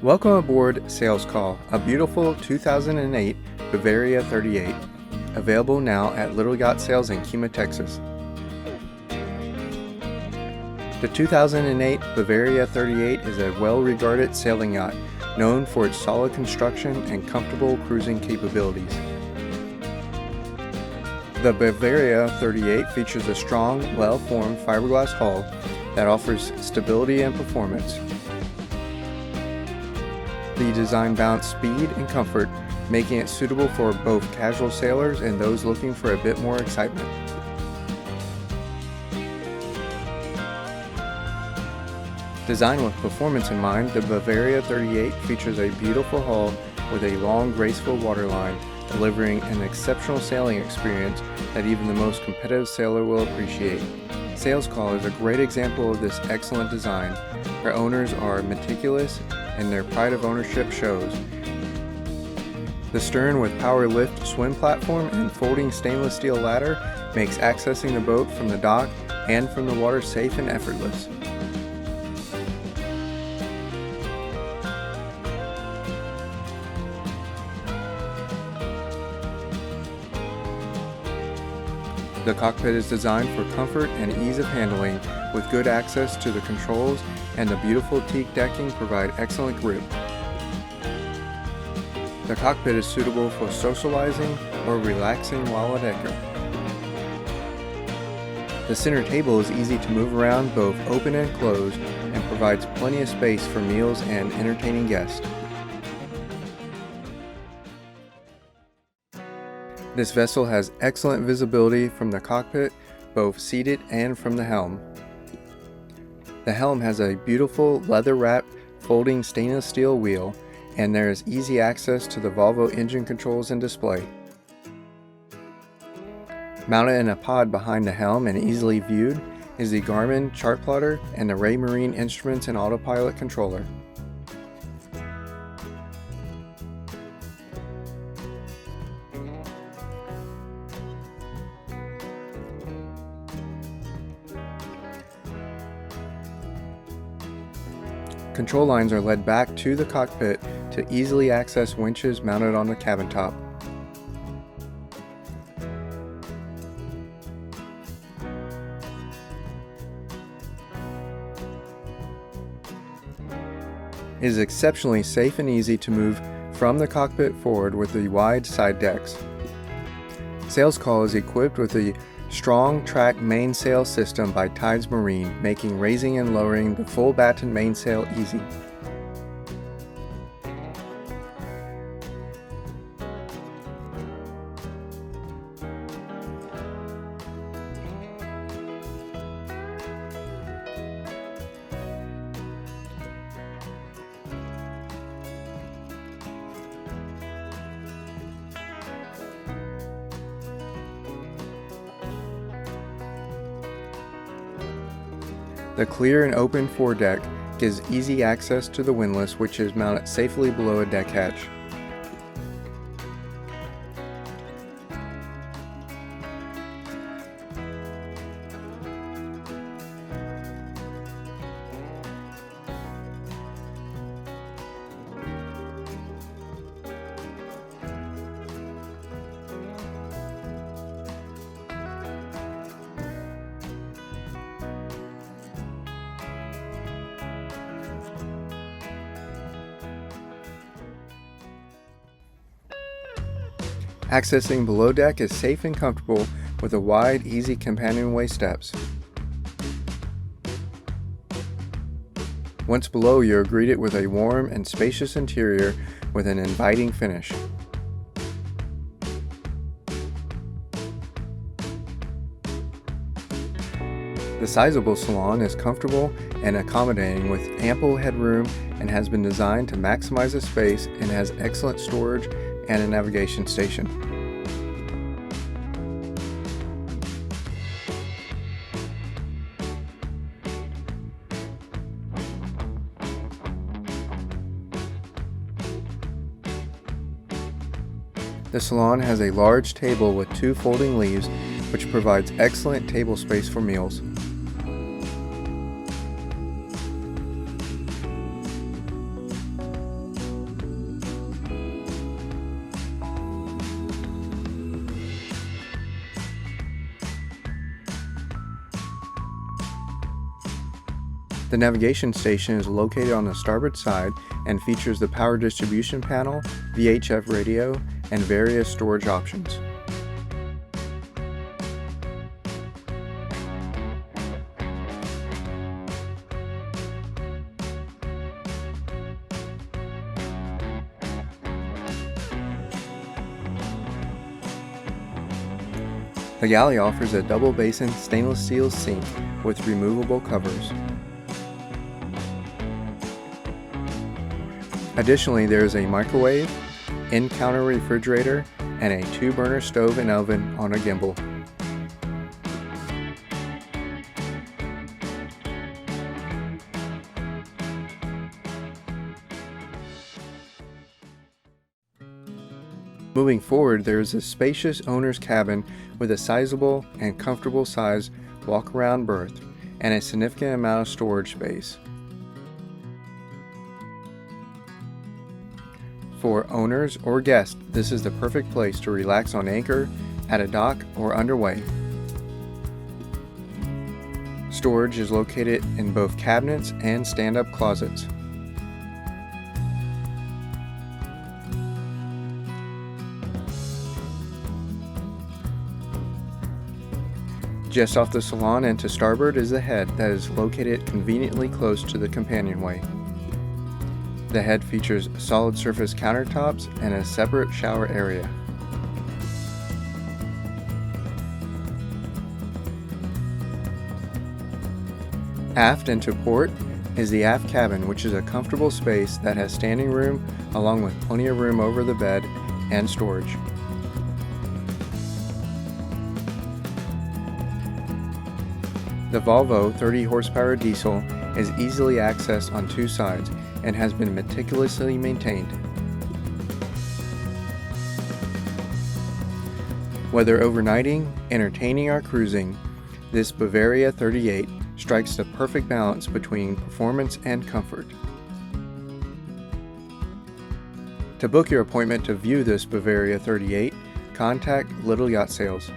Welcome aboard Sales Call, a beautiful 2008 Bavaria 38, available now at Little Yacht Sales in Kemah, Texas. The 2008 Bavaria 38 is a well-regarded sailing yacht, known for its solid construction and comfortable cruising capabilities. The Bavaria 38 features a strong, well-formed fiberglass hull that offers stability and performance. The design balanced speed and comfort, making it suitable for both casual sailors and those looking for a bit more excitement. Designed with performance in mind, the Bavaria 38 features a beautiful hull with a long, graceful waterline, delivering an exceptional sailing experience that even the most competitive sailor will appreciate. Sales Call is a great example of this excellent design. Our owners are meticulous and their pride of ownership shows. The stern with power lift swim platform and folding stainless steel ladder makes accessing the boat from the dock and from the water safe and effortless. The cockpit is designed for comfort and ease of handling, with good access to the controls, and the beautiful teak decking provide excellent grip. The cockpit is suitable for socializing or relaxing while at anchor. The center table is easy to move around both open and closed and provides plenty of space for meals and entertaining guests. This vessel has excellent visibility from the cockpit, both seated and from the helm. The helm has a beautiful leather-wrapped folding stainless steel wheel, and there is easy access to the Volvo engine controls and display. Mounted in a pod behind the helm and easily viewed is the Garmin Chartplotter and the Ray Marine Instruments and Autopilot controller. Control lines are led back to the cockpit to easily access winches mounted on the cabin top. It is exceptionally safe and easy to move from the cockpit forward with the wide side decks. Sales Call is equipped with the strong track mainsail system by Tides Marine, making raising and lowering the full batten mainsail easy. The clear and open foredeck gives easy access to the windlass, which is mounted safely below a deck hatch. Accessing below deck is safe and comfortable with the wide, easy companionway steps. Once below, you are greeted with a warm and spacious interior with an inviting finish. The sizable salon is comfortable and accommodating with ample headroom and has been designed to maximize the space and has excellent storage and a navigation station. The salon has a large table with 2 folding leaves, which provides excellent table space for meals. The navigation station is located on the starboard side and features the power distribution panel, VHF radio, and various storage options. The galley offers a double basin stainless steel sink with removable covers. Additionally, there is a microwave, in-counter refrigerator, and a 2-burner stove and oven on a gimbal. Moving forward, there is a spacious owner's cabin with a sizable and comfortable size walk-around berth and a significant amount of storage space. For owners or guests, this is the perfect place to relax on anchor, at a dock, or underway. Storage is located in both cabinets and stand-up closets. Just off the salon and to starboard is the head that is located conveniently close to the companionway. The head features solid surface countertops and a separate shower area. Aft and to port is the aft cabin, which is a comfortable space that has standing room along with plenty of room over the bed and storage. The Volvo 30 horsepower diesel is easily accessed on 2 sides and has been meticulously maintained. Whether overnighting, entertaining, or cruising, this Bavaria 38 strikes the perfect balance between performance and comfort. To book your appointment to view this Bavaria 38, contact Little Yacht Sales.